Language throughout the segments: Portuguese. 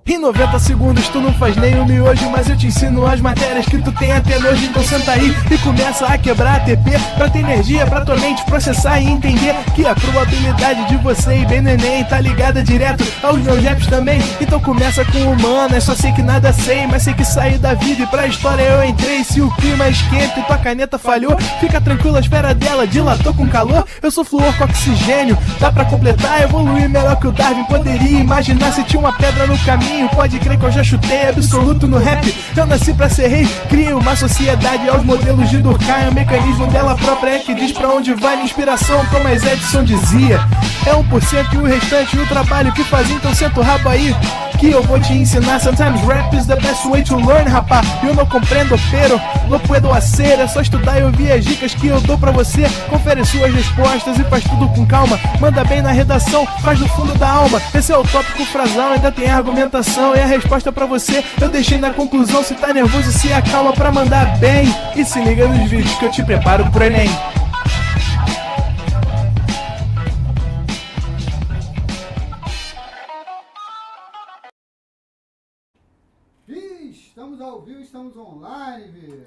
Em 90 segundos tu não faz nem um miojo, mas eu te ensino as matérias que tu tem até nojo. Então senta aí e começa a quebrar ATP pra ter energia pra tua mente processar e entender que a probabilidade de você ir bem no Enem tá ligada direto aos meus raps também. Então começa com humanas, só sei que nada sei, mas sei que saí da vida e pra história eu entrei. Se o clima esquenta e tua caneta falhou, fica tranquilo, a esfera dela dilatou com calor. Eu sou flúor com oxigênio, dá pra completar, evoluir melhor que o Darwin poderia imaginar. Se tinha uma pedra no caminho, pode crer que eu já chutei absoluto no rap. Eu nasci pra ser rei, crio uma sociedade aos modelos de Durkheim. O mecanismo dela própria é que diz pra onde vai minha inspiração. Thomas Edison dizia, é 1% e o restante o trabalho que fazia. Então senta o rabo aí que eu vou te ensinar. Sometimes rap is the best way to learn, rapá. Eu não compreendo, pero não puedo hacer. É só estudar e ouvir as dicas que eu dou pra você. Confere suas respostas e faz tudo com calma. Manda bem na redação, faz do fundo da alma. Esse é o tópico frasal, ainda tem argumentação. E a resposta pra você eu deixei na conclusão. Se tá nervoso, se acalma pra mandar bem. E se liga nos vídeos que eu te preparo pro Enem. Estamos ao vivo, estamos online.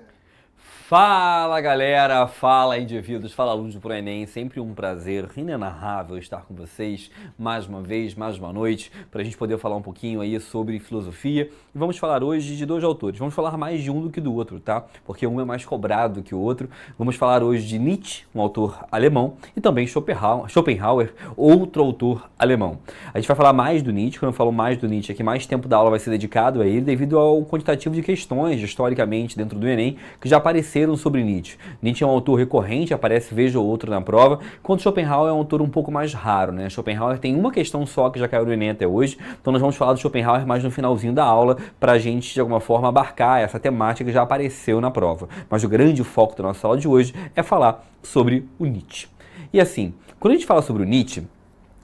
Fala galera, fala indivíduos, fala alunos pro Enem, sempre um prazer inenarrável estar com vocês mais uma vez, mais uma noite, para a gente poder falar um pouquinho aí sobre filosofia. E vamos falar hoje de dois autores, vamos falar mais de um do que do outro, tá? Porque um é mais cobrado que o outro. Vamos falar hoje de Nietzsche, um autor alemão, e também Schopenhauer, outro autor alemão. A gente vai falar mais do Nietzsche, quando eu falo mais do Nietzsche, é que mais tempo da aula vai ser dedicado a ele, devido ao quantitativo de questões, historicamente, dentro do Enem, que já apareceram sobre Nietzsche. Nietzsche é um autor recorrente, aparece vez ou outra na prova, enquanto Schopenhauer é um autor um pouco mais raro, né? Schopenhauer tem uma questão só que já caiu no Enem até hoje, então nós vamos falar do Schopenhauer mais no finalzinho da aula, para a gente, de alguma forma, abarcar essa temática que já apareceu na prova. Mas o grande foco da nossa aula de hoje é falar sobre o Nietzsche. E assim, quando a gente fala sobre o Nietzsche,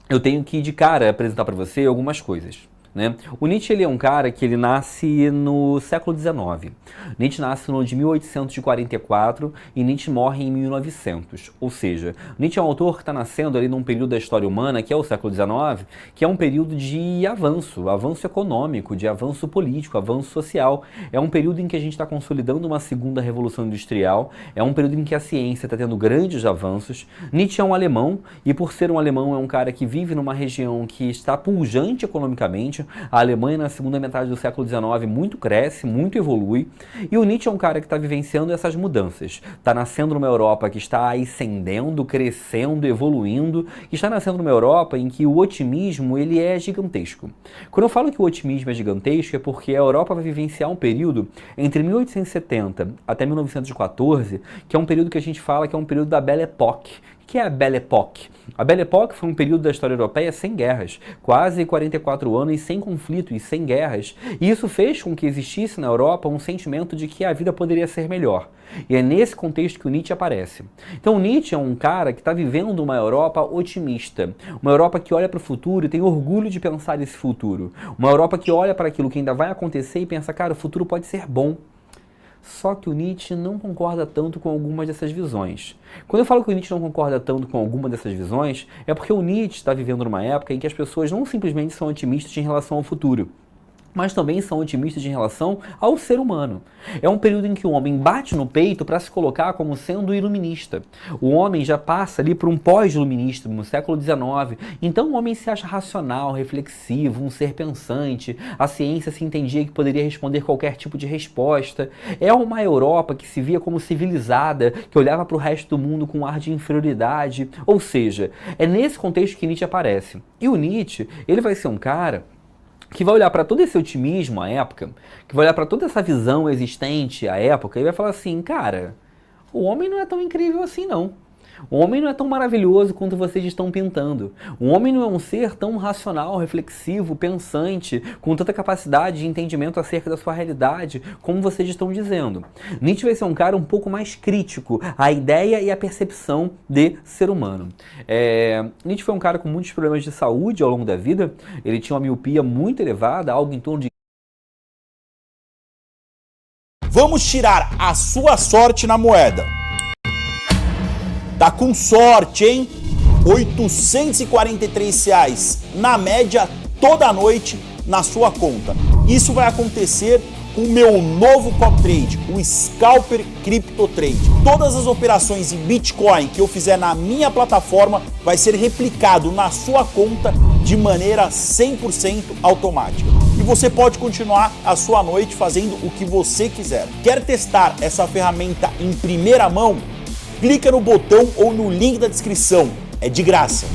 eu tenho que, de cara, apresentar para você algumas coisas. Né? O Nietzsche ele é um cara que ele nasce no século XIX. Nietzsche nasce no ano de 1844 e Nietzsche morre em 1900. Ou seja, Nietzsche é um autor que está nascendo ali num período da história humana, que é o século XIX, que é um período de avanço econômico, de avanço político, avanço social. É um período em que a gente está consolidando uma segunda revolução industrial, é um período em que a ciência está tendo grandes avanços. Nietzsche é um alemão e, por ser um alemão, é um cara que vive numa região que está pujante economicamente. A Alemanha, na segunda metade do século XIX, muito cresce, muito evolui. E o Nietzsche é um cara que está vivenciando essas mudanças. Está nascendo numa Europa que está ascendendo, crescendo, evoluindo. E está nascendo numa Europa em que o otimismo ele é gigantesco. Quando eu falo que o otimismo é gigantesco, é porque a Europa vai vivenciar um período entre 1870 até 1914, que é um período que a gente fala que é um período da Belle Époque. O que é a Belle Époque? A Belle Époque foi um período da história europeia sem guerras, quase 44 anos sem conflito e sem guerras, e isso fez com que existisse na Europa um sentimento de que a vida poderia ser melhor. E é nesse contexto que o Nietzsche aparece. Então o Nietzsche é um cara que está vivendo uma Europa otimista, uma Europa que olha para o futuro e tem orgulho de pensar nesse futuro, uma Europa que olha para aquilo que ainda vai acontecer e pensa, cara, o futuro pode ser bom. Só que o Nietzsche não concorda tanto com algumas dessas visões. Quando eu falo que o Nietzsche não concorda tanto com alguma dessas visões, é porque o Nietzsche está vivendo numa época em que as pessoas não simplesmente são otimistas em relação ao futuro, mas também são otimistas em relação ao ser humano. É um período em que o homem bate no peito para se colocar como sendo iluminista. O homem já passa ali por um pós-iluminista no século XIX. Então o homem se acha racional, reflexivo, um ser pensante. A ciência se entendia que poderia responder qualquer tipo de resposta. É uma Europa que se via como civilizada, que olhava para o resto do mundo com um ar de inferioridade. Ou seja, é nesse contexto que Nietzsche aparece. E o Nietzsche, ele vai ser um cara que vai olhar para todo esse otimismo à época, que vai olhar para toda essa visão existente à época e vai falar assim, cara, o homem não é tão incrível assim não. O homem não é tão maravilhoso quanto vocês estão pintando. O homem não é um ser tão racional, reflexivo, pensante, com tanta capacidade de entendimento acerca da sua realidade, como vocês estão dizendo. Nietzsche vai ser um cara um pouco mais crítico à ideia e à percepção de ser humano. Nietzsche foi um cara com muitos problemas de saúde ao longo da vida. Ele tinha uma miopia muito elevada, algo em torno de Vamos tirar a sua sorte na moeda. Tá com sorte, hein? R$ 843 na média toda noite na sua conta. Isso vai acontecer com o meu novo copy trade, o Scalper Crypto Trade. Todas as operações em Bitcoin que eu fizer na minha plataforma vai ser replicado na sua conta de maneira 100% automática. E você pode continuar a sua noite fazendo o que você quiser. Quer testar essa ferramenta em primeira mão? Clica no botão ou no link da descrição. É de graça.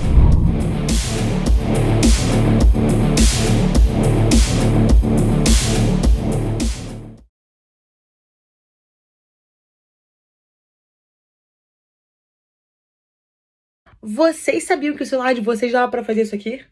Vocês sabiam que o celular de vocês dava pra fazer isso aqui?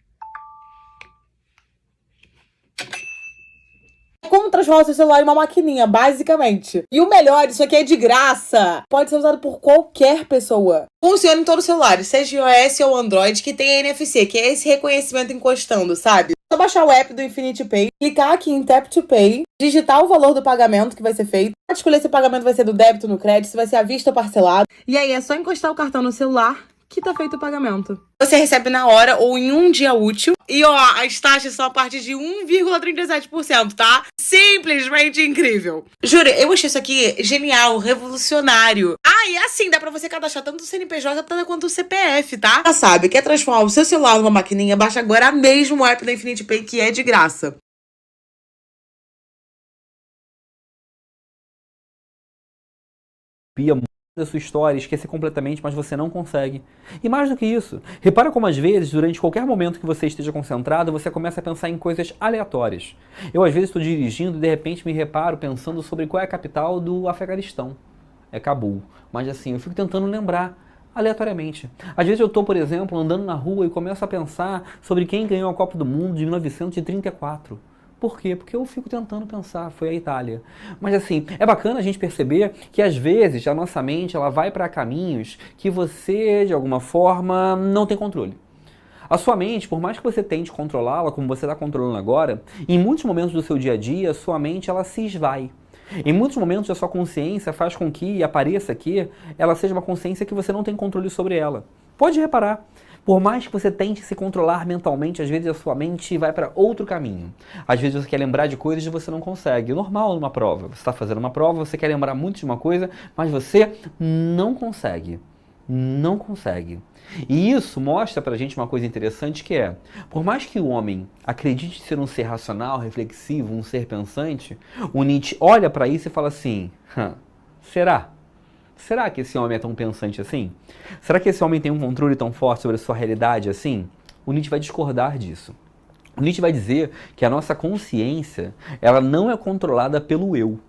Como transformar o seu celular em uma maquininha, basicamente. E o melhor, isso aqui é de graça. Pode ser usado por qualquer pessoa. Funciona em todos os celulares, seja iOS ou Android, que tem a NFC, que é esse reconhecimento encostando, sabe? É só baixar o app do Infinity Pay, clicar aqui em Tap to Pay, digitar o valor do pagamento que vai ser feito, pode escolher se o pagamento vai ser do débito, no crédito, se vai ser à vista ou parcelado. E aí é só encostar o cartão no celular que tá feito o pagamento. Você recebe na hora ou em um dia útil. E ó, as taxas são a partir de 1,37%, tá? Simplesmente incrível. Juro, eu achei isso aqui genial, revolucionário. Ah, e assim, dá pra você cadastrar tanto o CNPJ quanto o CPF, tá? Já sabe, quer transformar o seu celular numa maquininha? Baixa agora mesmo o app da Infinity Pay, que é de graça. Da sua história, esquecer completamente, mas você não consegue. E mais do que isso, repara como às vezes, durante qualquer momento que você esteja concentrado, você começa a pensar em coisas aleatórias. Eu às vezes estou dirigindo e de repente me reparo pensando sobre qual é a capital do Afeganistão. É Cabul. Mas assim, eu fico tentando lembrar aleatoriamente. Às vezes eu estou, por exemplo, andando na rua e começo a pensar sobre quem ganhou a Copa do Mundo de 1934. Por quê? Porque eu fico tentando pensar, foi a Itália. Mas assim, é bacana a gente perceber que às vezes a nossa mente ela vai para caminhos que você, de alguma forma, não tem controle. A sua mente, por mais que você tente controlá-la, como você está controlando agora, em muitos momentos do seu dia a dia, a sua mente ela se esvai. Em muitos momentos a sua consciência faz com que apareça que ela seja uma consciência que você não tem controle sobre ela. Pode reparar. Por mais que você tente se controlar mentalmente, às vezes a sua mente vai para outro caminho. Às vezes você quer lembrar de coisas e você não consegue. É normal numa prova. Você está fazendo uma prova, você quer lembrar muito de uma coisa, mas você não consegue. Não consegue. E isso mostra pra gente uma coisa interessante que é, por mais que o homem acredite ser um ser racional, reflexivo, um ser pensante, o Nietzsche olha para isso e fala assim, será? Será que esse homem é tão pensante assim? Será que esse homem tem um controle tão forte sobre a sua realidade assim? O Nietzsche vai discordar disso. O Nietzsche vai dizer que a nossa consciência, ela não é controlada pelo eu.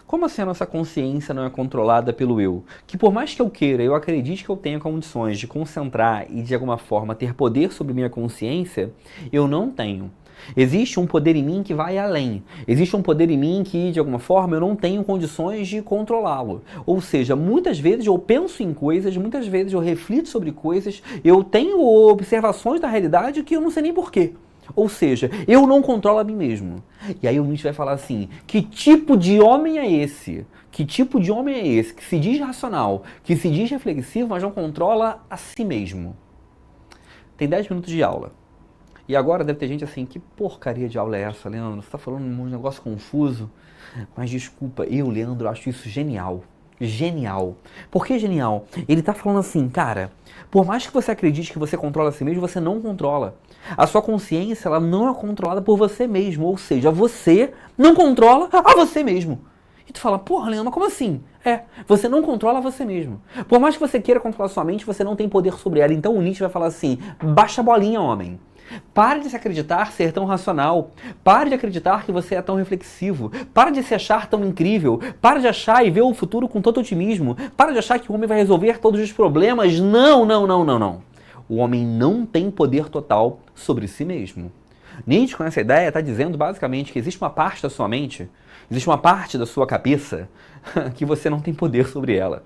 Como assim a nossa consciência não é controlada pelo eu? Que por mais que eu queira, eu acredite que eu tenha condições de concentrar e de alguma forma ter poder sobre minha consciência, eu não tenho. Existe um poder em mim que vai além. Existe um poder em mim que, de alguma forma, eu não tenho condições de controlá-lo. Ou seja, muitas vezes eu penso em coisas, muitas vezes eu reflito sobre coisas, eu tenho observações da realidade que eu não sei nem porquê. Ou seja, eu não controlo a mim mesmo. E aí o Nietzsche vai falar assim, que tipo de homem é esse? Que tipo de homem é esse que se diz racional, que se diz reflexivo, mas não controla a si mesmo? Tem 10 minutos de aula. E agora deve ter gente assim, que porcaria de aula é essa, Leandro? Você está falando um negócio confuso. Mas desculpa, eu, Leandro, acho isso genial. Genial. Por que genial? Ele está falando assim, cara, por mais que você acredite que você controla a si mesmo, você não controla. A sua consciência, ela não é controlada por você mesmo. Ou seja, você não controla a você mesmo. E tu fala, porra, Leandro, mas como assim? Você não controla você mesmo. Por mais que você queira controlar sua mente, você não tem poder sobre ela. Então o Nietzsche vai falar assim, baixa a bolinha, homem. Pare de se acreditar ser tão racional. Pare de acreditar que você é tão reflexivo. Pare de se achar tão incrível. Pare de achar e ver o futuro com tanto otimismo. Pare de achar que o homem vai resolver todos os problemas. Não, não, não, não, não. O homem não tem poder total sobre si mesmo. Nietzsche, com essa ideia, está dizendo basicamente que existe uma parte da sua mente, existe uma parte da sua cabeça que você não tem poder sobre ela.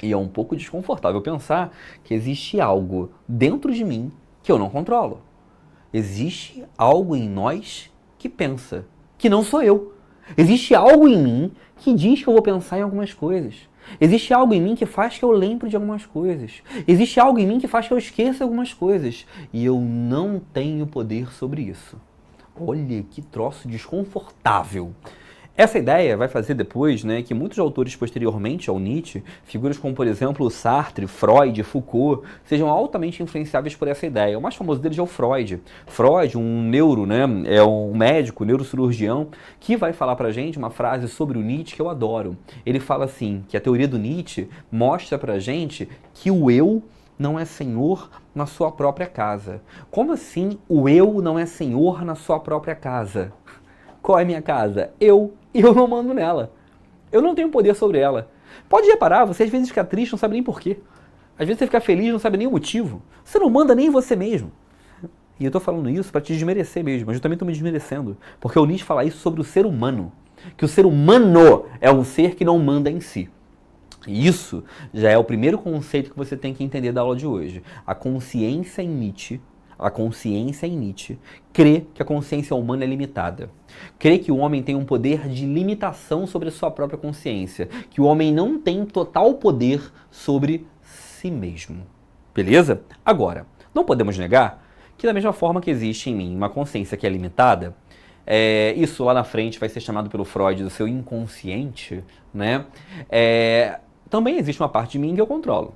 E é um pouco desconfortável pensar que existe algo dentro de mim que eu não controlo. Existe algo em nós que pensa, que não sou eu. Existe algo em mim que diz que eu vou pensar em algumas coisas. Existe algo em mim que faz que eu lembre de algumas coisas. Existe algo em mim que faz que eu esqueça algumas coisas. E eu não tenho poder sobre isso. Olha que troço desconfortável. Essa ideia vai fazer depois, né, que muitos autores posteriormente ao Nietzsche, figuras como, por exemplo, Sartre, Freud, Foucault, sejam altamente influenciáveis por essa ideia. O mais famoso deles é o Freud. Freud, um neuro, né, é um médico, neurocirurgião, que vai falar pra gente uma frase sobre o Nietzsche que eu adoro. Ele fala assim, que a teoria do Nietzsche mostra pra gente que o eu não é senhor na sua própria casa. Como assim o eu não é senhor na sua própria casa? Qual é a minha casa? Eu não mando nela. Eu não tenho poder sobre ela. Pode reparar, você às vezes fica triste, não sabe nem porquê. Às vezes você fica feliz, não sabe nem o motivo. Você não manda nem você mesmo. E eu tô falando isso para te desmerecer mesmo, mas eu também tô me desmerecendo. Porque o Nietzsche fala isso sobre o ser humano. Que o ser humano é um ser que não manda em si. E isso já é o primeiro conceito que você tem que entender da aula de hoje. A consciência em Nietzsche crê que a consciência humana é limitada. Crê que o homem tem um poder de limitação sobre a sua própria consciência. Que o homem não tem total poder sobre si mesmo. Beleza? Agora, não podemos negar que da mesma forma que existe em mim uma consciência que é limitada, isso lá na frente vai ser chamado pelo Freud do seu inconsciente, né? Também existe uma parte de mim que eu controlo.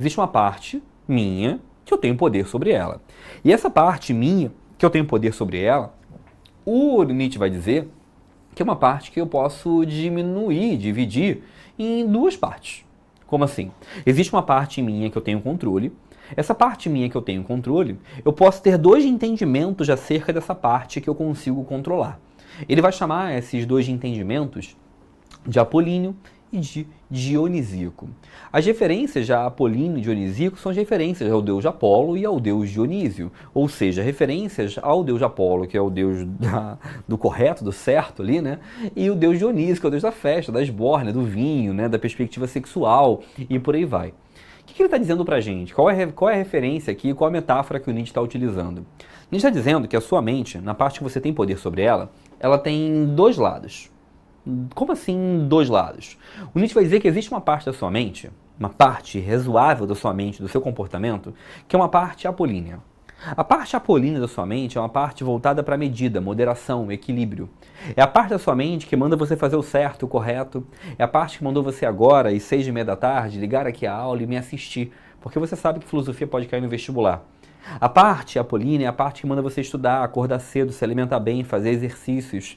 Existe uma parte minha que eu tenho poder sobre ela. E essa parte minha, que eu tenho poder sobre ela, o Nietzsche vai dizer que é uma parte que eu posso diminuir, dividir em duas partes. Como assim? Existe uma parte minha que eu tenho controle. Essa parte minha que eu tenho controle, eu posso ter dois entendimentos acerca dessa parte que eu consigo controlar. Ele vai chamar esses dois entendimentos de apolíneo e de dionisíaco. As referências a Apolíneo e Dionisíaco são as referências ao deus Apolo e ao deus Dionísio, ou seja, referências ao deus Apolo, que é o deus do correto, do certo ali, né? E o deus Dionísio, que é o deus da festa, da esbórnia, do vinho, né? Da perspectiva sexual e por aí vai. O que ele está dizendo pra gente? Qual é a referência aqui, qual a metáfora que o Nietzsche está utilizando? Nietzsche está dizendo que a sua mente, na parte que você tem poder sobre ela, ela tem dois lados. Como assim dois lados? O Nietzsche vai dizer que existe uma parte da sua mente, uma parte razoável da sua mente, do seu comportamento, que é uma parte apolínea. A parte apolínea da sua mente é uma parte voltada para medida, moderação, equilíbrio. É a parte da sua mente que manda você fazer o certo, o correto. É a parte que mandou você agora, às 6h30 da tarde, ligar aqui a aula e me assistir, porque você sabe que filosofia pode cair no vestibular. A parte apolínea é a parte que manda você estudar, acordar cedo, se alimentar bem, fazer exercícios.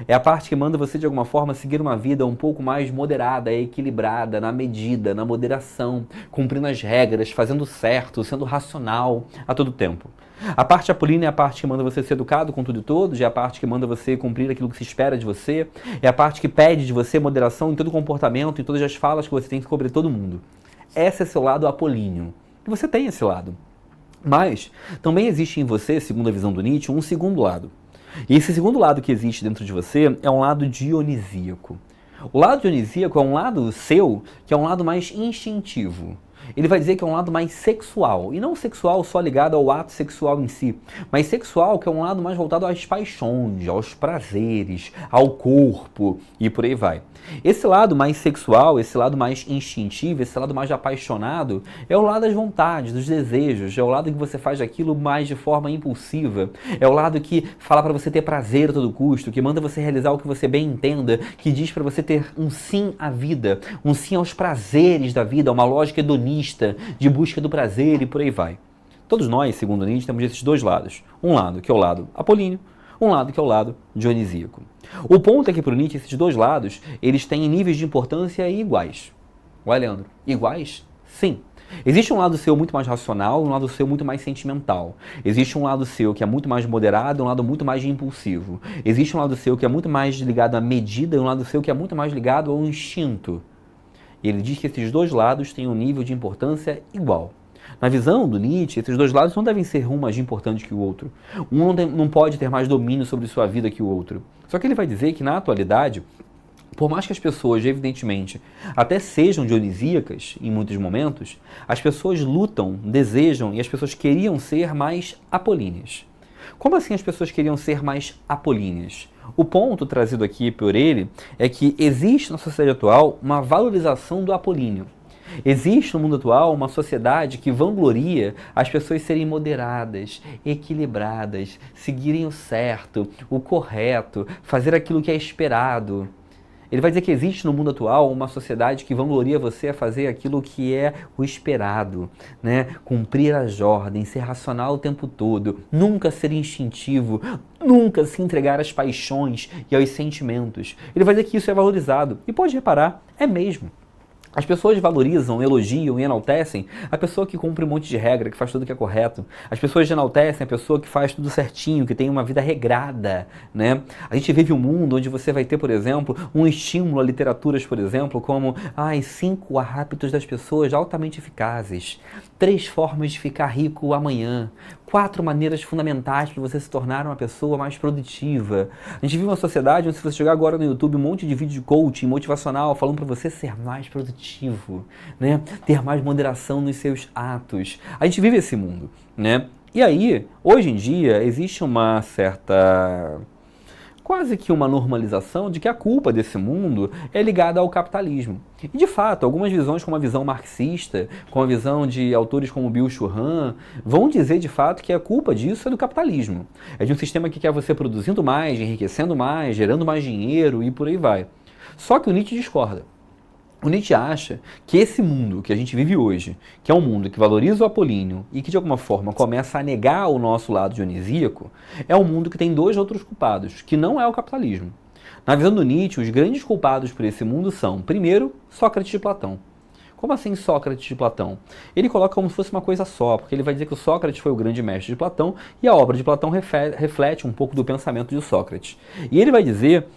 É a parte que manda você, de alguma forma, seguir uma vida um pouco mais moderada, equilibrada, na medida, na moderação, cumprindo as regras, fazendo certo, sendo racional a todo tempo. A parte apolínea é a parte que manda você ser educado com tudo e todos, é a parte que manda você cumprir aquilo que se espera de você, é a parte que pede de você moderação em todo comportamento, em todas as falas que você tem que cobrir todo mundo. Esse é seu lado apolíneo. E você tem esse lado. Mas também existe em você, segundo a visão do Nietzsche, um segundo lado. E esse segundo lado que existe dentro de você é um lado dionisíaco. O lado dionisíaco é um lado seu que é um lado mais instintivo. Ele vai dizer que é um lado mais sexual, e não sexual só ligado ao ato sexual em si, mas sexual que é um lado mais voltado às paixões, aos prazeres, ao corpo e por aí vai. Esse lado mais sexual, esse lado mais instintivo, esse lado mais apaixonado, é o lado das vontades, dos desejos, é o lado que você faz aquilo mais de forma impulsiva, é o lado que fala para você ter prazer a todo custo, que manda você realizar o que você bem entenda, que diz para você ter um sim à vida, um sim aos prazeres da vida, uma lógica hedonista, de busca do prazer e por aí vai. Todos nós, segundo Nietzsche, temos esses dois lados. Um lado que é o lado apolíneo, um lado que é o lado dionisíaco. O ponto é que para o Nietzsche, esses dois lados, eles têm níveis de importância iguais. Ué, Leandro, iguais? Sim. Existe um lado seu muito mais racional e um lado seu muito mais sentimental. Existe um lado seu que é muito mais moderado e um lado muito mais impulsivo. Existe um lado seu que é muito mais ligado à medida e um lado seu que é muito mais ligado ao instinto. E ele diz que esses dois lados têm um nível de importância igual. Na visão do Nietzsche, esses dois lados não devem ser um mais importante que o outro. Um não pode ter mais domínio sobre sua vida que o outro. Só que ele vai dizer que, na atualidade, por mais que as pessoas, evidentemente, até sejam dionisíacas em muitos momentos, as pessoas lutam, desejam e as pessoas queriam ser mais apolíneas. Como assim as pessoas queriam ser mais apolíneas? O ponto trazido aqui por ele é que existe na sociedade atual uma valorização do apolíneo. Existe no mundo atual uma sociedade que vangloria as pessoas serem moderadas, equilibradas, seguirem o certo, o correto, fazer aquilo que é esperado. Ele vai dizer que existe no mundo atual uma sociedade que vangloria você a fazer aquilo que é o esperado, né? Cumprir as ordens, ser racional o tempo todo, nunca ser instintivo, nunca se entregar às paixões e aos sentimentos. Ele vai dizer que isso é valorizado. E pode reparar, é mesmo. As pessoas valorizam, elogiam e enaltecem a pessoa que cumpre um monte de regra, que faz tudo que é correto. As pessoas enaltecem a pessoa que faz tudo certinho, que tem uma vida regrada, né? A gente vive um mundo onde você vai ter, por exemplo, um estímulo a literaturas, por exemplo, como 5 hábitos das pessoas altamente eficazes, 3 formas de ficar rico amanhã, 4 maneiras fundamentais para você se tornar uma pessoa mais produtiva. A gente vive uma sociedade onde, se você chegar agora no YouTube, um monte de vídeo de coaching motivacional falando para você ser mais produtivo, né? Ter mais moderação nos seus atos. A gente vive esse mundo, né? E aí, hoje em dia, existe uma certa... quase que uma normalização de que a culpa desse mundo é ligada ao capitalismo. E, de fato, algumas visões, como a visão marxista, com a visão de autores como Bill Churran, vão dizer, de fato, que a culpa disso é do capitalismo. É de um sistema que quer você produzindo mais, enriquecendo mais, gerando mais dinheiro e por aí vai. Só que o Nietzsche discorda. O Nietzsche acha que esse mundo que a gente vive hoje, que é um mundo que valoriza o apolíneo e que de alguma forma começa a negar o nosso lado dionisíaco, é um mundo que tem 2 outros culpados, que não é o capitalismo. Na visão do Nietzsche, os grandes culpados por esse mundo são, primeiro, Sócrates e Platão. Como assim Sócrates e Platão? Ele coloca como se fosse uma coisa só, porque ele vai dizer que o Sócrates foi o grande mestre de Platão e a obra de Platão reflete um pouco do pensamento de Sócrates. E ele vai dizer...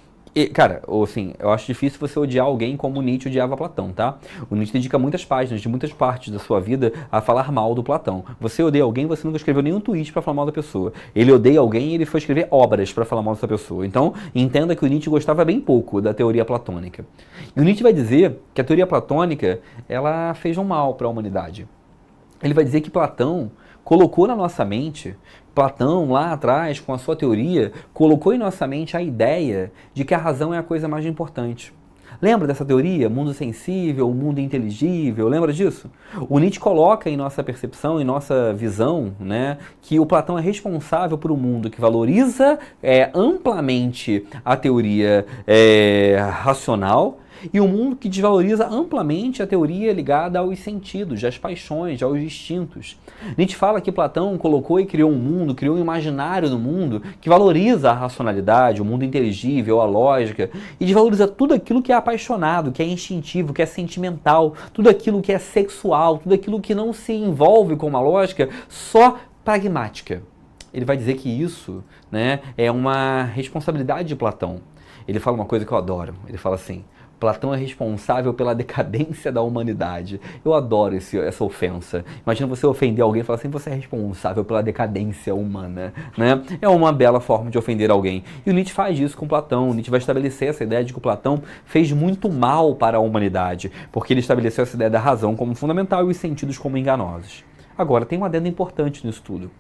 Cara, assim, eu acho difícil você odiar alguém como o Nietzsche odiava Platão, tá? O Nietzsche dedica muitas páginas, de muitas partes da sua vida, a falar mal do Platão. Você odeia alguém, você nunca escreveu nenhum tweet para falar mal da pessoa. Ele odeia alguém e ele foi escrever obras para falar mal dessa pessoa. Então, entenda que o Nietzsche gostava bem pouco da teoria platônica. E o Nietzsche vai dizer que a teoria platônica, ela fez um mal para a humanidade. Ele vai dizer que Platão colocou na nossa mente, Platão lá atrás, com a sua teoria, colocou em nossa mente a ideia de que a razão é a coisa mais importante. Lembra dessa teoria? Mundo sensível, mundo inteligível, lembra disso? O Nietzsche coloca em nossa percepção, em nossa visão, né, que o Platão é responsável por um mundo que valoriza amplamente a teoria racional, e um mundo que desvaloriza amplamente a teoria ligada aos sentidos, às paixões, aos instintos. Nietzsche fala que Platão colocou e criou um mundo, criou um imaginário no mundo que valoriza a racionalidade, o mundo inteligível, a lógica, e desvaloriza tudo aquilo que é apaixonado, que é instintivo, que é sentimental, tudo aquilo que é sexual, tudo aquilo que não se envolve com uma lógica só pragmática. Ele vai dizer que isso, né, é uma responsabilidade de Platão. Ele fala uma coisa que eu adoro, ele fala assim: Platão é responsável pela decadência da humanidade. Eu adoro essa ofensa. Imagina você ofender alguém e falar assim: você é responsável pela decadência humana, né? É uma bela forma de ofender alguém. E o Nietzsche faz isso com Platão. O Nietzsche vai estabelecer essa ideia de que o Platão fez muito mal para a humanidade, porque ele estabeleceu essa ideia da razão como fundamental e os sentidos como enganosos. Agora, tem um adendo importante nisso tudo.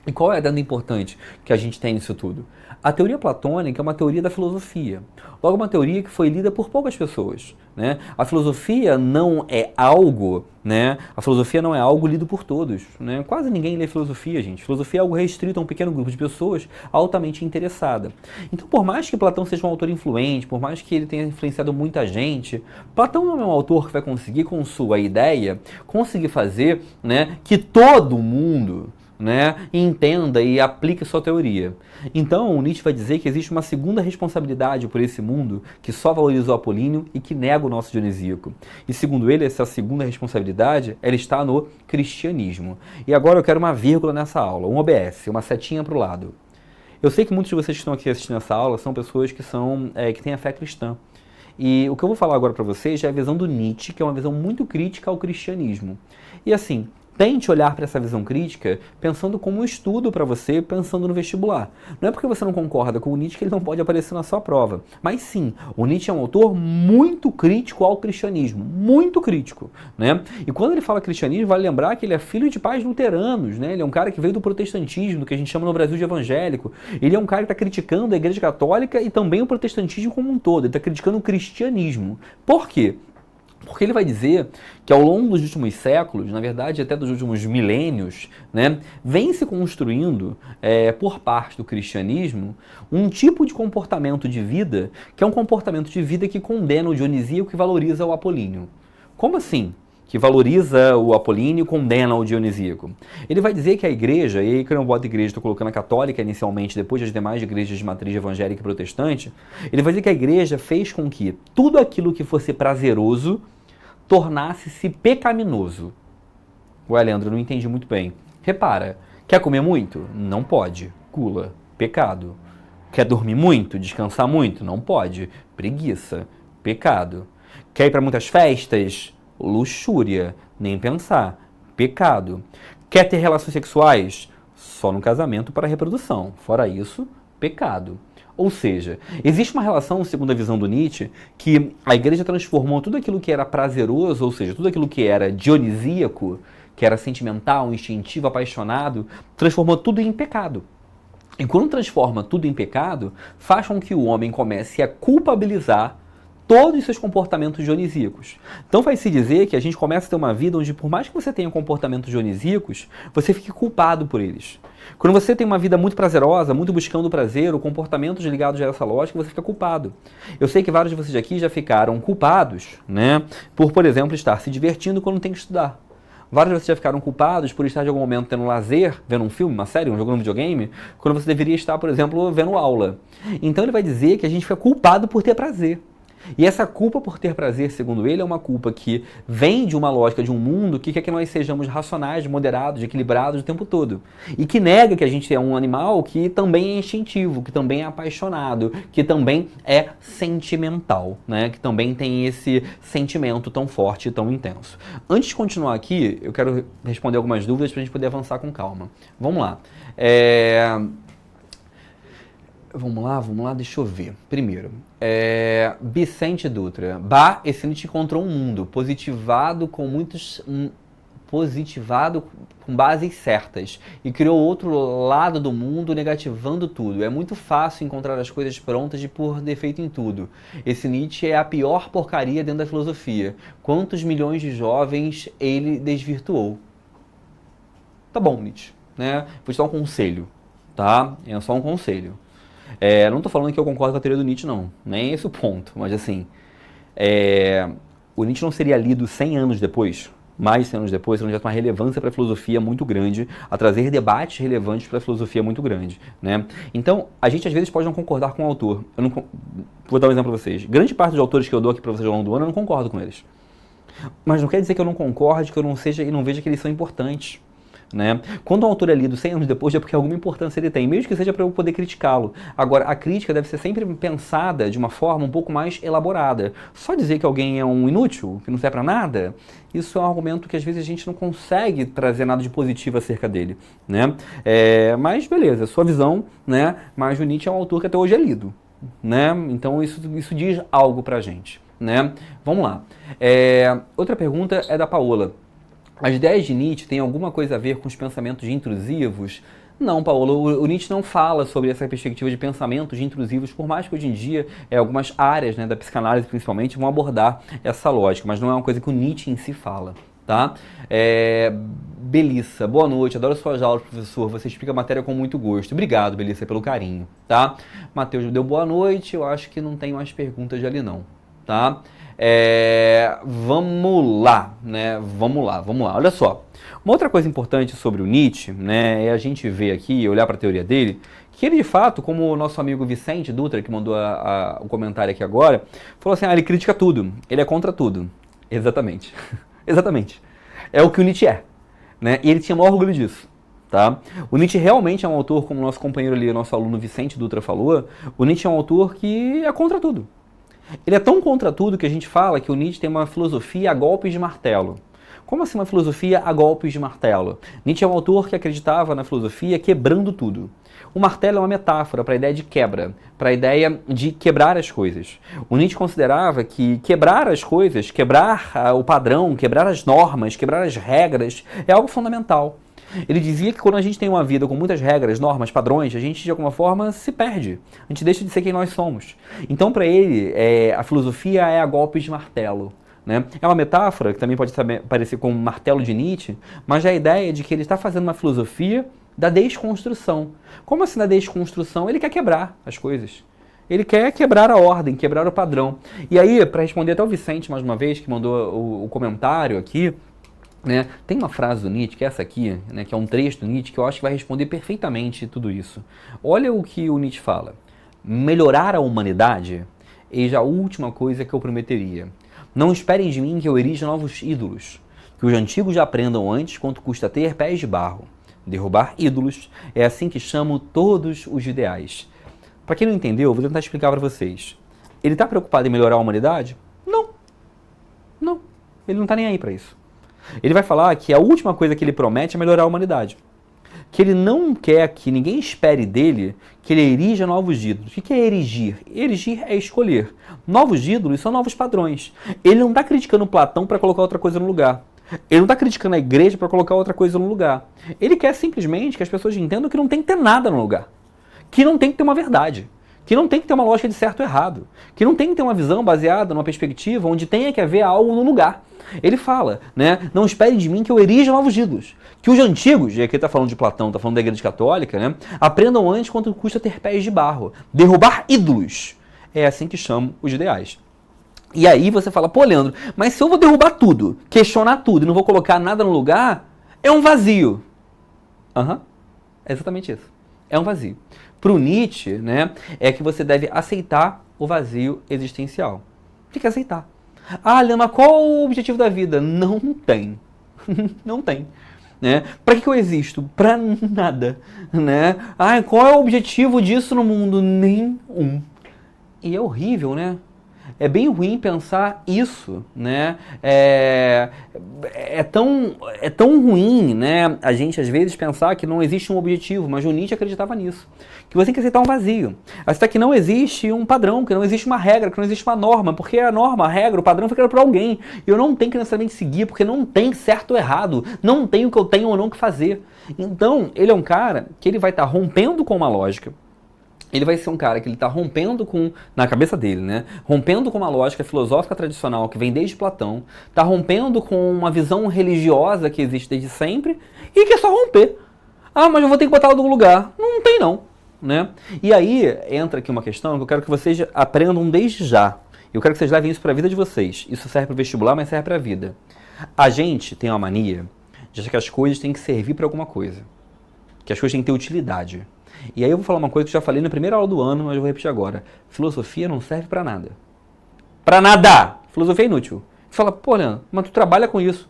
E qual é a adendo importante que a gente tem nisso tudo? A teoria platônica é uma teoria da filosofia. Logo, uma teoria que foi lida por poucas pessoas, né? A filosofia não é algo, né? A filosofia não é algo lido por todos, né? Quase ninguém lê filosofia, gente. Filosofia é algo restrito a um pequeno grupo de pessoas altamente interessada. Então, por mais que Platão seja um autor influente, por mais que ele tenha influenciado muita gente, Platão não é um autor que vai conseguir, com sua ideia, conseguir fazer, né, que todo mundo, né, entenda e aplique sua teoria. Então, o Nietzsche vai dizer que existe uma segunda responsabilidade por esse mundo que só valoriza o apolíneo e que nega o nosso dionisíaco. E segundo ele, essa segunda responsabilidade, ela está no cristianismo. E agora eu quero uma vírgula nessa aula, um OBS, uma setinha para o lado. Eu sei que muitos de vocês que estão aqui assistindo essa aula são pessoas que têm a fé cristã. E o que eu vou falar agora para vocês é a visão do Nietzsche, que é uma visão muito crítica ao cristianismo. E assim, Tente olhar para essa visão crítica pensando como um estudo para você, pensando no vestibular. Não é porque você não concorda com o Nietzsche que ele não pode aparecer na sua prova. Mas sim, o Nietzsche é um autor muito crítico ao cristianismo. Muito crítico, né? E quando ele fala cristianismo, vale lembrar que ele é filho de pais luteranos, né? Ele é um cara que veio do protestantismo, do que a gente chama no Brasil de evangélico. Ele é um cara que está criticando a Igreja Católica e também o protestantismo como um todo. Ele está criticando o cristianismo. Por quê? Porque ele vai dizer que ao longo dos últimos séculos, na verdade até dos últimos milênios, né, vem se construindo, por parte do cristianismo, um tipo de comportamento de vida que é um comportamento de vida que condena o dionisíaco e valoriza o apolíneo. Como assim? Que valoriza o apolíneo e condena o dionisíaco. Ele vai dizer que a igreja, e aí que eu não boto igreja, estou colocando a católica inicialmente, depois as demais igrejas de matriz evangélica e protestante, ele vai dizer que a igreja fez com que tudo aquilo que fosse prazeroso tornasse-se pecaminoso. Ué, Leandro, não entendi muito bem. Repara, quer comer muito? Não pode. Gula, pecado. Quer dormir muito? Descansar muito? Não pode. Preguiça, pecado. Quer ir para muitas festas? Luxúria, nem pensar, pecado. Quer ter relações sexuais? Só no casamento para reprodução. Fora isso, pecado. Ou seja, existe uma relação, segundo a visão do Nietzsche, que a igreja transformou tudo aquilo que era prazeroso, ou seja, tudo aquilo que era dionisíaco, que era sentimental, instintivo, apaixonado, transformou tudo em pecado. E quando transforma tudo em pecado, faz com que o homem comece a culpabilizar todos os seus comportamentos dionisíacos. Então vai-se dizer que a gente começa a ter uma vida onde, por mais que você tenha comportamentos dionisíacos, você fique culpado por eles. Quando você tem uma vida muito prazerosa, muito buscando o prazer, ou comportamentos ligados a essa lógica, você fica culpado. Eu sei que vários de vocês aqui já ficaram culpados, né, por exemplo, estar se divertindo quando tem que estudar. Vários de vocês já ficaram culpados por estar de algum momento tendo lazer, vendo um filme, uma série, jogando um videogame, quando você deveria estar, por exemplo, vendo aula. Então ele vai dizer que a gente fica culpado por ter prazer. E essa culpa por ter prazer, segundo ele, é uma culpa que vem de uma lógica de um mundo que quer que nós sejamos racionais, moderados, equilibrados o tempo todo. E que nega que a gente é um animal que também é instintivo, que também é apaixonado, que também é sentimental, né? Que também tem esse sentimento tão forte e tão intenso. Antes de continuar aqui, eu quero responder algumas dúvidas para a gente poder avançar com calma. Vamos lá. Vamos lá, deixa eu ver. Primeiro, Vicente Dutra. Esse Nietzsche encontrou um mundo positivado com bases certas e criou outro lado do mundo negativando tudo. É muito fácil encontrar as coisas prontas e por defeito em tudo. Esse Nietzsche é a pior porcaria dentro da filosofia. Quantos milhões de jovens ele desvirtuou? Tá bom, Nietzsche, né? Vou te dar um conselho, tá? É só um conselho. Não estou falando que eu concordo com a teoria do Nietzsche, não. Nem esse o ponto. Mas assim, o Nietzsche não seria lido 100 anos depois, mais de 100 anos depois, se não tivesse uma relevância para a filosofia muito grande, a trazer debates relevantes para a filosofia muito grande, né? Então, a gente às vezes pode não concordar com o autor. Vou dar um exemplo para vocês. Grande parte dos autores que eu dou aqui para vocês ao longo do ano, eu não concordo com eles. Mas não quer dizer que eu não concorde, que eu não seja e não veja que eles são importantes. Né? Quando um autor é lido 100 anos depois, é porque alguma importância ele tem, mesmo que seja para eu poder criticá-lo. Agora, a crítica deve ser sempre pensada de uma forma um pouco mais elaborada. Só dizer que alguém é um inútil, que não serve para nada, isso é um argumento que às vezes a gente não consegue trazer nada de positivo acerca dele. Né? Mas beleza, sua visão, né? Mas o Nietzsche é um autor que até hoje é lido. Né? Então isso diz algo pra gente. Né? Vamos lá. Outra pergunta é da Paola. As ideias de Nietzsche têm alguma coisa a ver com os pensamentos intrusivos? Não, Paulo, o Nietzsche não fala sobre essa perspectiva de pensamentos intrusivos, por mais que hoje em dia algumas áreas, né, da psicanálise principalmente vão abordar essa lógica, mas não é uma coisa que o Nietzsche em si fala, tá? Belissa, boa noite, adoro suas aulas, professor, você explica a matéria com muito gosto. Obrigado, Belissa, pelo carinho, tá? Matheus deu boa noite, eu acho que não tem mais perguntas ali não, tá? Vamos lá, né? Vamos lá. Olha só, uma outra coisa importante sobre o Nietzsche, né, é a gente ver aqui, olhar para a teoria dele, que ele de fato, como o nosso amigo Vicente Dutra, que mandou o comentário aqui agora, falou assim, ele critica tudo, ele é contra tudo. Exatamente, exatamente. É o que o Nietzsche é, né? E ele tinha o maior orgulho disso. Tá? O Nietzsche realmente é um autor, como o nosso companheiro ali, nosso aluno Vicente Dutra falou, o Nietzsche é um autor que é contra tudo. Ele é tão contra tudo que a gente fala que o Nietzsche tem uma filosofia a golpes de martelo. Como assim uma filosofia a golpes de martelo? Nietzsche é um autor que acreditava na filosofia quebrando tudo. O martelo é uma metáfora para a ideia de quebra, para a ideia de quebrar as coisas. O Nietzsche considerava que quebrar as coisas, quebrar o padrão, quebrar as normas, quebrar as regras, é algo fundamental. Ele dizia que quando a gente tem uma vida com muitas regras, normas, padrões, a gente de alguma forma se perde. A gente deixa de ser quem nós somos. Então para ele, a filosofia é a golpes de martelo. Né? É uma metáfora que também pode parecer com um martelo de Nietzsche, mas é a ideia de que ele está fazendo uma filosofia da desconstrução. Como assim da desconstrução? Ele quer quebrar as coisas. Ele quer quebrar a ordem, quebrar o padrão. E aí, para responder até o Vicente, mais uma vez, que mandou o comentário aqui, né, tem uma frase do Nietzsche, que é essa aqui, né, que é um trecho do Nietzsche, que eu acho que vai responder perfeitamente tudo isso. Olha o que o Nietzsche fala. Melhorar a humanidade eis a última coisa que eu prometeria. Não esperem de mim que eu erija novos ídolos, que os antigos já aprendam antes quanto custa ter pés de barro. Derrubar ídolos é assim que chamo todos os ideais. Para quem não entendeu, eu vou tentar explicar para vocês. Ele está preocupado em melhorar a humanidade? Não. Não. Ele não está nem aí para isso. Ele vai falar que a última coisa que ele promete é melhorar a humanidade. Que ele não quer que ninguém espere dele que ele erija novos ídolos. O que é erigir? Erigir é escolher. Novos ídolos são novos padrões. Ele não está criticando Platão para colocar outra coisa no lugar. Ele não está criticando a igreja para colocar outra coisa no lugar. Ele quer simplesmente que as pessoas entendam que não tem que ter nada no lugar. Que não tem que ter uma verdade. Que não tem que ter uma lógica de certo e errado. Que não tem que ter uma visão baseada numa perspectiva onde tenha que haver algo no lugar. Ele fala, né? Não esperem de mim que eu erija novos ídolos. Que os antigos, e aqui está falando de Platão, está falando da igreja católica, né? Aprendam antes quanto custa ter pés de barro. Derrubar ídolos. É assim que chamam os ideais. E aí você fala, pô, Leandro, mas se eu vou derrubar tudo, questionar tudo e não vou colocar nada no lugar, é um vazio. É exatamente isso. É um vazio. Para o Nietzsche, né, é que você deve aceitar o vazio existencial. Tem que aceitar. Ah, Leandro, mas qual o objetivo da vida? Não tem. Não tem. Né? Para que eu existo? Para nada. Né? Ah, qual é o objetivo disso no mundo? Nenhum. E é horrível, né? É bem ruim pensar isso, né? É tão ruim, né? A gente às vezes pensar que não existe um objetivo, mas o Nietzsche acreditava nisso. Que você tem que aceitar um vazio. Aceitar que não existe um padrão, que não existe uma regra, que não existe uma norma, porque a norma, a regra, o padrão foi criado por alguém. E eu não tenho que necessariamente seguir, porque não tem certo ou errado, não tem o que eu tenho ou não que fazer. Então, ele é um cara que ele vai estar rompendo com uma lógica. Ele vai ser um cara que ele está rompendo com, na cabeça dele, né? Rompendo com uma lógica filosófica tradicional que vem desde Platão, está rompendo com uma visão religiosa que existe desde sempre e que é só romper. Ah, mas eu vou ter que botar ela no lugar. Não tem não, né? E aí entra aqui uma questão que eu quero que vocês aprendam desde já. Eu quero que vocês levem isso para a vida de vocês. Isso serve para o vestibular, mas serve para a vida. A gente tem uma mania de achar que as coisas têm que servir para alguma coisa. Que as coisas têm que ter utilidade. E aí eu vou falar uma coisa que eu já falei na primeira aula do ano, mas eu vou repetir agora. Filosofia não serve pra nada. Pra nada! Filosofia é inútil. Você fala, pô, Leandro, mas tu trabalha com isso.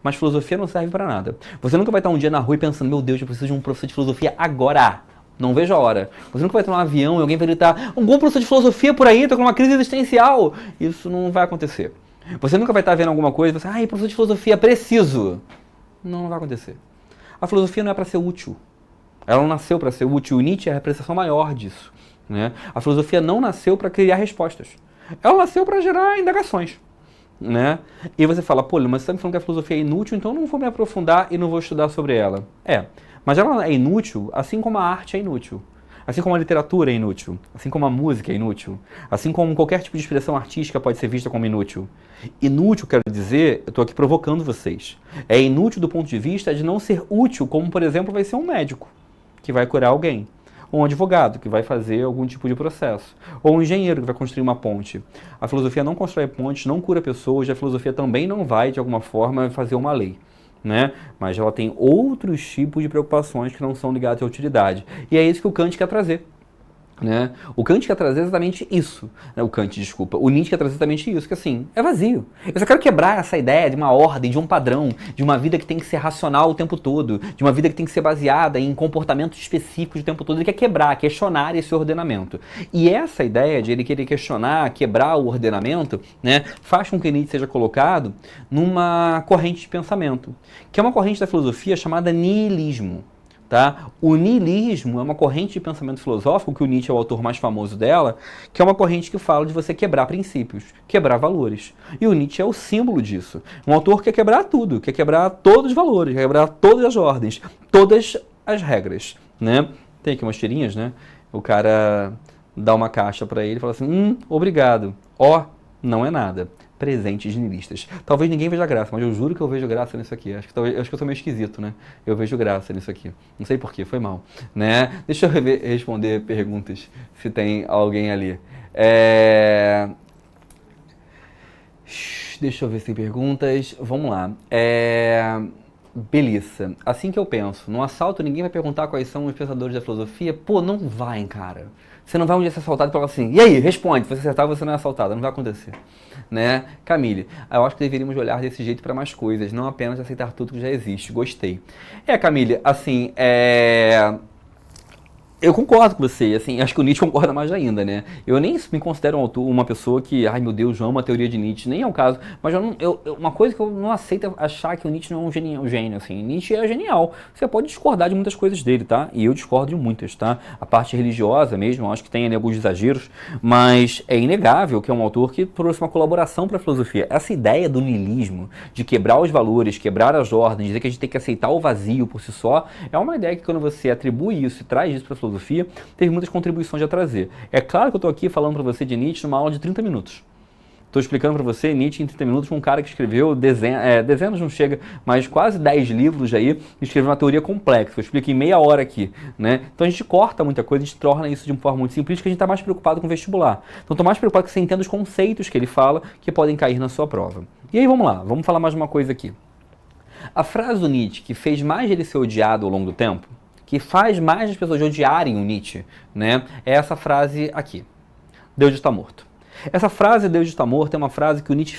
Mas filosofia não serve pra nada. Você nunca vai estar um dia na rua e pensando, meu Deus, eu preciso de um professor de filosofia agora. Não vejo a hora. Você nunca vai estar num avião e alguém vai gritar, um bom professor de filosofia por aí, tô com uma crise existencial. Isso não vai acontecer. Você nunca vai estar vendo alguma coisa e você, professor de filosofia, preciso. Não vai acontecer. A filosofia não é pra ser útil. Ela não nasceu para ser útil. O Nietzsche é a representação maior disso. Né? A filosofia não nasceu para criar respostas. Ela nasceu para gerar indagações. Né? E você fala, pô, mas você está me falando que a filosofia é inútil, então eu não vou me aprofundar e não vou estudar sobre ela. Mas ela é inútil, assim como a arte é inútil. Assim como a literatura é inútil. Assim como a música é inútil. Assim como qualquer tipo de expressão artística pode ser vista como inútil. Inútil, quero dizer, eu estou aqui provocando vocês. É inútil do ponto de vista de não ser útil, como, por exemplo, vai ser um médico que vai curar alguém, ou um advogado que vai fazer algum tipo de processo, ou um engenheiro que vai construir uma ponte. A filosofia não constrói pontes, não cura pessoas, a filosofia também não vai, de alguma forma, fazer uma lei. Né? Mas ela tem outros tipos de preocupações que não são ligadas à utilidade. E é isso que o Kant quer trazer. Né? O Kant quer trazer exatamente isso, né? O Nietzsche quer trazer exatamente isso, que assim, é vazio. Eu só quero quebrar essa ideia de uma ordem, de um padrão, de uma vida que tem que ser racional o tempo todo, de uma vida que tem que ser baseada em comportamentos específicos o tempo todo. Ele quer quebrar, questionar esse ordenamento. E essa ideia de ele querer questionar, quebrar o ordenamento, né, faz com que Nietzsche seja colocado numa corrente de pensamento, que é uma corrente da filosofia chamada niilismo. Tá? O niilismo é uma corrente de pensamento filosófico, que o Nietzsche é o autor mais famoso dela, que é uma corrente que fala de você quebrar princípios, quebrar valores. E o Nietzsche é o símbolo disso. Um autor que quer quebrar tudo, quer quebrar todos os valores, quer quebrar todas as ordens, todas as regras. Né? Tem aqui umas tirinhas, né? O cara dá uma caixa para ele e fala assim, obrigado. Ó, não é nada. Presentes niilistas. Talvez ninguém veja graça, mas eu juro que eu vejo graça nisso aqui. Acho que eu sou meio esquisito, né? Eu vejo graça nisso aqui. Não sei porquê, foi mal. Né? Deixa eu responder perguntas, se tem alguém ali. Deixa eu ver se tem perguntas. Vamos lá. Beleza. Assim que eu penso, no assalto ninguém vai perguntar quais são os pensadores da filosofia. Pô, não vai, cara. Você não vai um dia ser assaltado e falar assim, e aí, responde, se você acertar você não é assaltado, não vai acontecer. Né? Camille, eu acho que deveríamos olhar desse jeito para mais coisas, não apenas aceitar tudo que já existe. Gostei. Camille, assim, eu concordo com você, assim, acho que o Nietzsche concorda mais ainda, né? Eu nem me considero um autor, uma pessoa que, ai meu Deus, amo a teoria de Nietzsche, nem é o caso, mas uma coisa que eu não aceito é achar que o Nietzsche não é um gênio, assim. Nietzsche é genial, você pode discordar de muitas coisas dele, tá? E eu discordo de muitas, tá? A parte religiosa mesmo, acho que tem ali alguns exageros, mas é inegável que é um autor que trouxe uma colaboração para a filosofia. Essa ideia do niilismo, de quebrar os valores, quebrar as ordens, dizer que a gente tem que aceitar o vazio por si só, é uma ideia que quando você atribui isso e traz isso para a filosofia, teve muitas contribuições a trazer. É claro que eu estou aqui falando para você de Nietzsche numa aula de 30 minutos. Estou explicando para você Nietzsche em 30 minutos com um cara que escreveu dezenas não chega, mas quase 10 livros aí, escreveu uma teoria complexa. Eu explico em meia hora aqui, né? Então a gente corta muita coisa, a gente torna isso de uma forma muito simplista, que a gente está mais preocupado com o vestibular. Então estou mais preocupado que você entenda os conceitos que ele fala que podem cair na sua prova. E aí vamos lá, vamos falar mais uma coisa aqui. A frase do Nietzsche que fez mais ele ser odiado ao longo do tempo, que faz mais as pessoas odiarem o Nietzsche, né, é essa frase aqui. Deus está morto. Essa frase, Deus está morto, é uma frase que o Nietzsche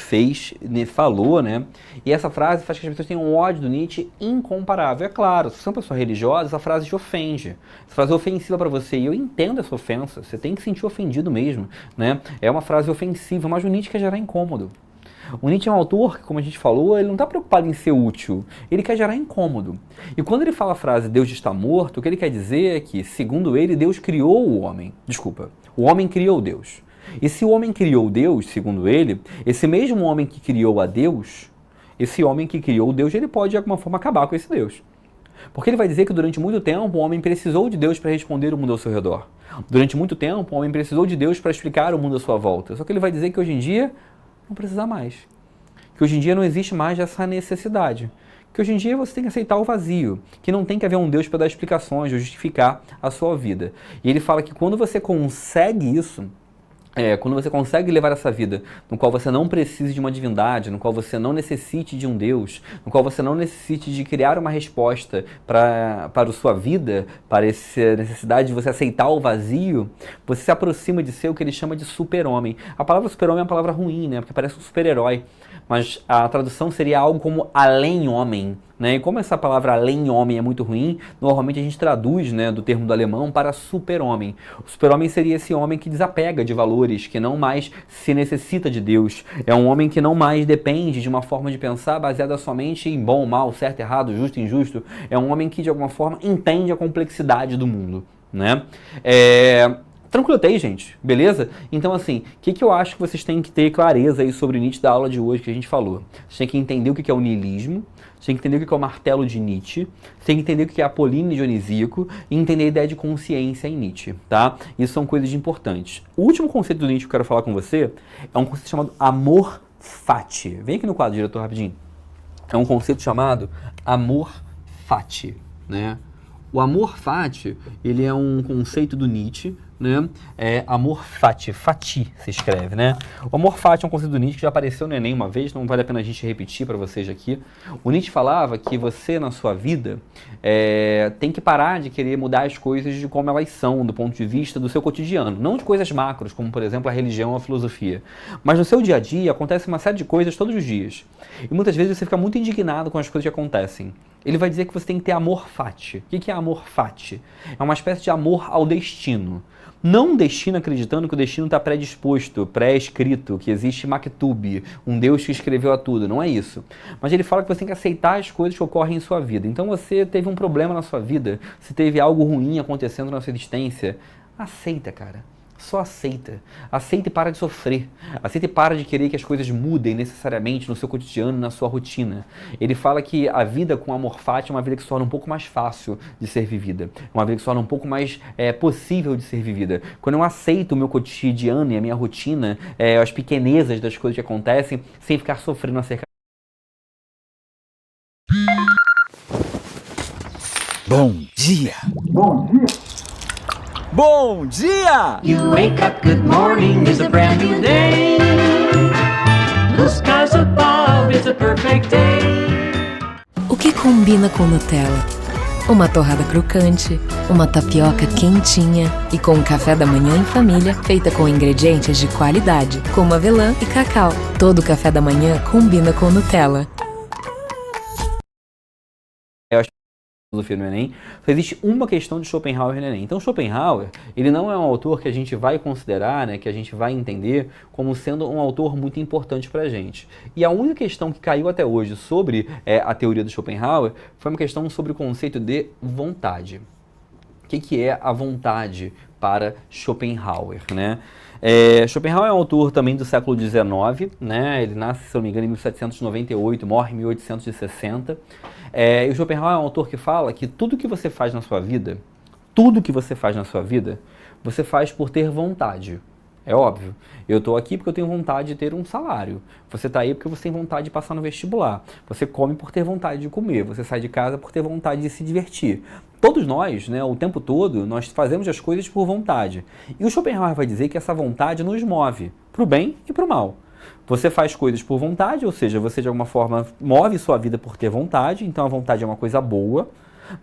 falou, né? E essa frase faz que as pessoas tenham um ódio do Nietzsche incomparável. É claro, se você é uma pessoa religiosa, essa frase te ofende. Essa frase é ofensiva para você, e eu entendo essa ofensa, você tem que se sentir ofendido mesmo, né? É uma frase ofensiva, mas o Nietzsche quer gerar incômodo. O Nietzsche é um autor que, como a gente falou, ele não está preocupado em ser útil, ele quer gerar incômodo. E quando ele fala a frase Deus está morto, o que ele quer dizer é que, segundo ele, Deus criou o homem. Desculpa, o homem criou Deus. E se o homem criou Deus, segundo ele, esse mesmo homem que criou a Deus, esse homem que criou Deus, ele pode de alguma forma acabar com esse Deus. Porque ele vai dizer que durante muito tempo o homem precisou de Deus para responder o mundo ao seu redor. Durante muito tempo o homem precisou de Deus para explicar o mundo à sua volta. Só que ele vai dizer que hoje em dia não precisa mais. Que hoje em dia não existe mais essa necessidade. Que hoje em dia você tem que aceitar o vazio. Que não tem que haver um Deus para dar explicações, justificar a sua vida. E ele fala que quando você consegue isso, quando você consegue levar essa vida no qual você não precise de uma divindade, no qual você não necessite de um Deus, no qual você não necessite de criar uma resposta para a sua vida, para essa necessidade de você aceitar o vazio, você se aproxima de ser o que ele chama de super-homem. A palavra super-homem é uma palavra ruim, né? Porque parece um super-herói. Mas a tradução seria algo como além-homem, né? E como essa palavra além-homem é muito ruim, normalmente a gente traduz, né, do termo do alemão para super-homem. O super-homem seria esse homem que desapega de valores, que não mais se necessita de Deus. É um homem que não mais depende de uma forma de pensar baseada somente em bom, mal, certo, errado, justo, injusto. É um homem que, de alguma forma, entende a complexidade do mundo, né? Tranquilotei, gente, beleza? Então, assim, o que eu acho que vocês têm que ter clareza aí sobre o Nietzsche da aula de hoje que a gente falou? Vocês têm que entender o que é o niilismo, vocês têm que entender o que é o martelo de Nietzsche, vocês têm que entender o que é apolíneo dionisíaco e entender a ideia de consciência em Nietzsche, tá? Isso são coisas importantes. O último conceito do Nietzsche que eu quero falar com você é um conceito chamado amor fati. Vem aqui no quadro, diretor, rapidinho. É um conceito chamado amor fati, né? O amor fati, ele é um conceito do Nietzsche, né? Amor fati, fati se escreve, né? O amor fati é um conceito do Nietzsche que já apareceu no Enem uma vez, não vale a pena a gente repetir para vocês aqui. O Nietzsche falava que você, na sua vida, tem que parar de querer mudar as coisas de como elas são, do ponto de vista do seu cotidiano. Não de coisas macros, como, por exemplo, a religião ou a filosofia. Mas no seu dia a dia, acontece uma série de coisas todos os dias. E muitas vezes você fica muito indignado com as coisas que acontecem. Ele vai dizer que você tem que ter amor fati. O que é amor fati? É uma espécie de amor ao destino. Não um destino acreditando que o destino está predisposto, pré-escrito, que existe Maktub, um Deus que escreveu a tudo. Não é isso. Mas ele fala que você tem que aceitar as coisas que ocorrem em sua vida. Então você teve um problema na sua vida, se teve algo ruim acontecendo na sua existência, aceita, cara. Só aceita. Aceita e para de sofrer. Aceita e para de querer que as coisas mudem necessariamente no seu cotidiano, na sua rotina. Ele fala que a vida com amor fati é uma vida que se torna um pouco mais fácil de ser vivida. Uma vida que se torna um pouco mais possível de ser vivida. Quando eu aceito o meu cotidiano e a minha rotina, as pequenezas das coisas que acontecem, sem ficar sofrendo acerca. Bom dia! Bom dia! Bom dia! You wake up, good morning, is a brand new day. Blue skies above, it's a perfect day. O que combina com Nutella? Uma torrada crocante, uma tapioca quentinha e com um café da manhã em família feita com ingredientes de qualidade, como avelã e cacau. Todo café da manhã combina com Nutella. Filosofia no Enem, só existe uma questão de Schopenhauer no Enem. Então Schopenhauer, ele não é um autor que a gente vai considerar, né, que a gente vai entender como sendo um autor muito importante pra gente. E a única questão que caiu até hoje sobre a teoria do Schopenhauer foi uma questão sobre o conceito de vontade. O que é a vontade para Schopenhauer, né? Schopenhauer é um autor também do século XIX, né? Ele nasce, se não me engano, em 1798, morre em 1860. E o Schopenhauer é um autor que fala que tudo que você faz na sua vida, você faz por ter vontade. É óbvio. Eu estou aqui porque eu tenho vontade de ter um salário. Você está aí porque você tem vontade de passar no vestibular. Você come por ter vontade de comer. Você sai de casa por ter vontade de se divertir. Todos nós, né, o tempo todo, nós fazemos as coisas por vontade. E o Schopenhauer vai dizer que essa vontade nos move para o bem e para o mal. Você faz coisas por vontade, ou seja, você de alguma forma move sua vida por ter vontade, então a vontade é uma coisa boa.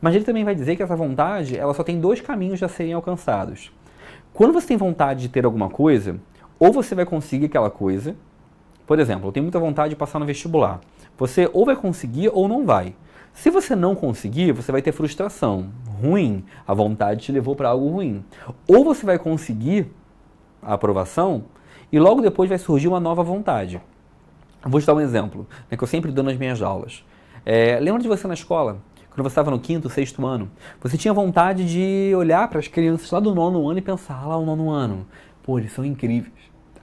Mas ele também vai dizer que essa vontade, ela só tem dois caminhos a serem alcançados. Quando você tem vontade de ter alguma coisa, ou você vai conseguir aquela coisa. Por exemplo, eu tenho muita vontade de passar no vestibular. Você ou vai conseguir ou não vai. Se você não conseguir, você vai ter frustração. Ruim, a vontade te levou para algo ruim. Ou você vai conseguir a aprovação e logo depois vai surgir uma nova vontade. Eu vou te dar um exemplo, né, que eu sempre dou nas minhas aulas. Lembra de você na escola? Quando você estava no 5º, 6º ano, você tinha vontade de olhar para as crianças lá do 9º ano e pensar, lá o 9º ano, pô, eles são incríveis.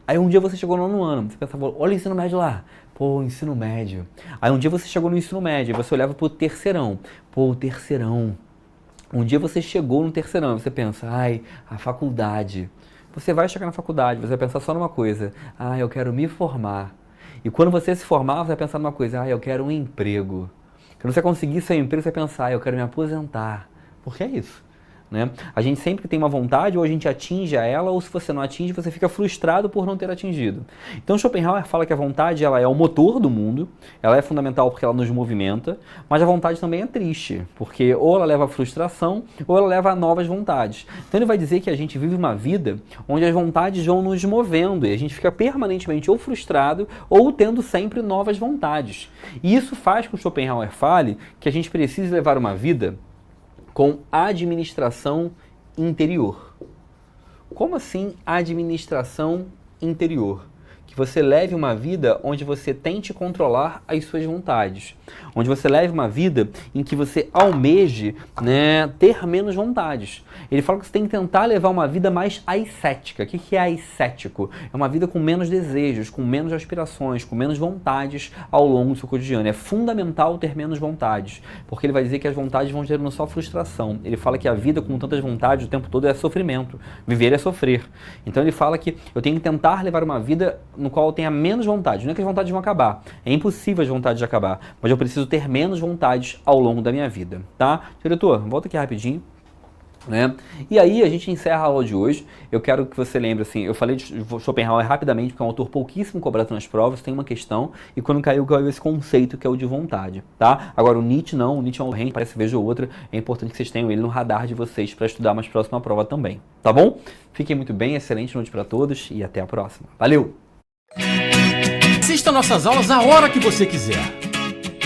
Aí um dia você chegou no 9º ano, você pensava, olha o ensino médio lá, pô, ensino médio. Aí um dia você chegou no ensino médio, e você olhava pro terceirão, pô, o terceirão. Um dia você chegou no terceirão, você pensa, ai, a faculdade. Você vai chegar na faculdade, você vai pensar só numa coisa, eu quero me formar. E quando você se formar, você vai pensar numa coisa, eu quero um emprego. Quando você conseguir seu emprego, você vai pensar, eu quero me aposentar. Porque é isso, né? A gente sempre tem uma vontade, ou a gente atinge ela, ou se você não atinge, você fica frustrado por não ter atingido. Então Schopenhauer fala que a vontade ela é o motor do mundo, ela é fundamental porque ela nos movimenta, mas a vontade também é triste, porque ou ela leva à frustração, ou ela leva a novas vontades. Então ele vai dizer que a gente vive uma vida onde as vontades vão nos movendo, e a gente fica permanentemente ou frustrado, ou tendo sempre novas vontades. E isso faz com que Schopenhauer fale que a gente precisa levar uma vida com administração interior. Como assim administração interior? Que você leve uma vida onde você tente controlar as suas vontades. Onde você leve uma vida em que você almeje, né, ter menos vontades. Ele fala que você tem que tentar levar uma vida mais ascética. O que é ascético? É uma vida com menos desejos, com menos aspirações, com menos vontades ao longo do seu cotidiano. É fundamental ter menos vontades, porque ele vai dizer que as vontades vão gerando só frustração. Ele fala que a vida com tantas vontades o tempo todo é sofrimento. Viver é sofrer. Então ele fala que eu tenho que tentar levar uma vida no qual eu tenha menos vontade. Não é que as vontades vão acabar. É impossível as vontades de acabar. Mas eu preciso ter menos vontades ao longo da minha vida, tá? Diretor, volta aqui rapidinho. né? E aí a gente encerra a aula de hoje. Eu quero que você lembre, assim, eu falei de Schopenhauer rapidamente, porque é um autor pouquíssimo cobrado nas provas, tem uma questão, e quando caiu esse conceito que é o de vontade, tá? Agora o Nietzsche não, o Nietzsche é um rei, parece vez ou outra, é importante que vocês tenham ele no radar de vocês para estudar mais próxima prova também, tá bom? Fiquem muito bem, excelente noite para todos e até a próxima. Valeu! Assista nossas aulas a hora que você quiser.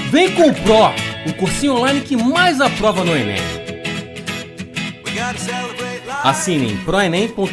Vem com o Pro, o cursinho online que mais aprova no Enem. Assine em proenem.com.br.